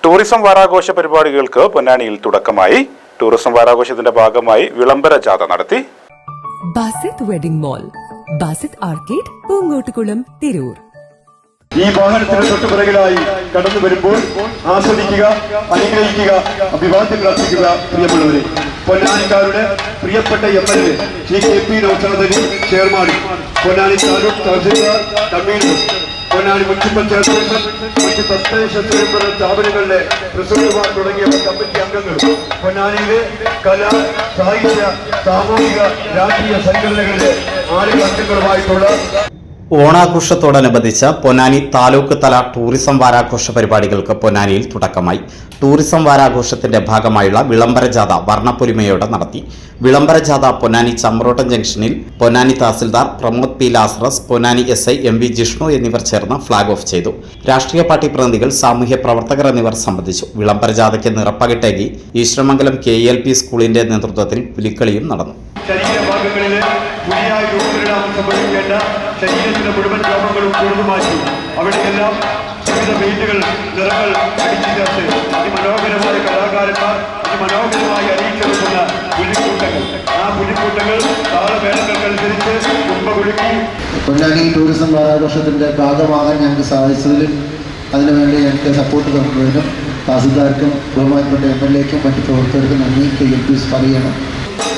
Tourism വാരാഘോഷ പരിപാടികൾക്ക് പൊന്നാനിയിൽ തുടക്കമായി. ടൂറിസം വാരാഘോഷത്തിന്റെ ഭാഗമായി വിളംബര ജാഥ നടത്തി. Basit wedding mall, Basit arcade, Poongottukulam, Tirur. ഈ വാഹനത്തിന് തൊട്ടുപിറകിലായി കടന്നു വരുമ്പോൾ ആസ്വദിക്കുക, അനുഗ്രഹിക്കുക, അഭിവാദ്യങ്ങൾ അർപ്പിക്കുക. പ്രിയമുള്ളവരെ, പൊന്നാനിക്കാരുടെ പ്രിയപ്പെട്ട MLA ശ്രീ KP നൗഷാദ് ചെയർമാനും പൊന്നാനി താലൂക്ക് തഹസിൽദാർ കമ്മീഷണറും പൊന്നാനി മുനിസിപ്പൽ ചെയർപേഴ്സൺ, മറ്റ് തദ്ദേശ സ്വയംഭരണ സ്ഥാപനങ്ങളിലെ പ്രസിഡന്റുമാർ തുടങ്ങിയ കമ്മിറ്റി അംഗങ്ങളും പൊന്നാനിയിലെ കലാ, സാഹിത്യ, സാമൂഹിക, രാഷ്ട്രീയ സംഘടനകളിലെ ആളുകൾ അംഗങ്ങളുമായിട്ടുള്ള ഓണാഘോഷത്തോടനുബന്ധിച്ച് പൊന്നാനി താലൂക്ക് തല ടൂറിസം വാരാഘോഷ പരിപാടികൾക്ക് പൊന്നാനിയിൽ തുടക്കമായി. ടൂറിസം വാരാഘോഷത്തിന്റെ ഭാഗമായുള്ള വിളംബര ജാഥ വർണ്ണപ്പൊലിമയോടെ നടത്തി. വിളംബര ജാഥ പൊന്നാനി ചമ്രോട്ടം ജംഗ്ഷനിൽ Ponnani tahsildar Pramod P. ലാസ്റസ്, Ponnani SI MV Jishnu എന്നിവർ ചേർന്ന് ഫ്ളാഗ് ഓഫ് ചെയ്തു. രാഷ്ട്രീയ പാർട്ടി പ്രതിനിധികൾ, സാമൂഹ്യ പ്രവർത്തകർ എന്നിവർ സംബന്ധിച്ചു. വിളംബര ജാഥയ്ക്ക് നിറപ്പകിട്ടേകി ഈശ്വരമംഗലം KLP സ്കൂളിന്റെ നേതൃത്വത്തിൽ പുലിക്കളിയും നടന്നു. ശരീരത്തിലെ മുഴുവൻ രോഗങ്ങളും കൂടുതൽ അവിടെയെല്ലാം വിവിധ പെയിന്റുകൾ, നിറങ്ങൾ അടിച്ചു ചേർത്ത് അതിമനോഹരമായ കലാകാരന്മാർ അതിമനോഹരമായി അണിയിച്ചെടുക്കുന്ന പുലിക്കൂട്ടങ്ങൾ, ആ പുലിക്കൂട്ടങ്ങൾ താളമേളങ്ങൾക്കനുസരിച്ച് കുടുംബകുലുക്കി. പൊന്നാനി ടൂറിസം വാരാഘോഷത്തിൻ്റെ ഭാഗമാകാൻ ഞങ്ങൾക്ക് സാധിച്ചതിലും അതിനുവേണ്ടി ഞങ്ങൾക്ക് സപ്പോർട്ട് തന്നതിനും തഹസിൽദാർക്കും ബഹുമാനപ്പെട്ട MLAക്കും മറ്റു പ്രവർത്തകർക്കും നന്ദി KLP പറയണം.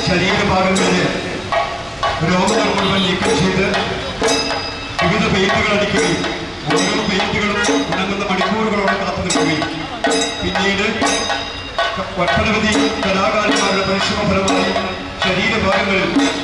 ശരീരഭാഗങ്ങളിലെ രോഗങ്ങൾ മുഴുവൻ നീക്കം ചെയ്ത് വിവിധ പെയിന്റുകൾ അടിക്കുകയും ഓരോ പെയിന്റുകളും ഉണങ്ങുന്ന മണിക്കൂറുകളോടെ കാത്തു നിൽക്കുകയും പിന്നീട് ഒട്ടനവധി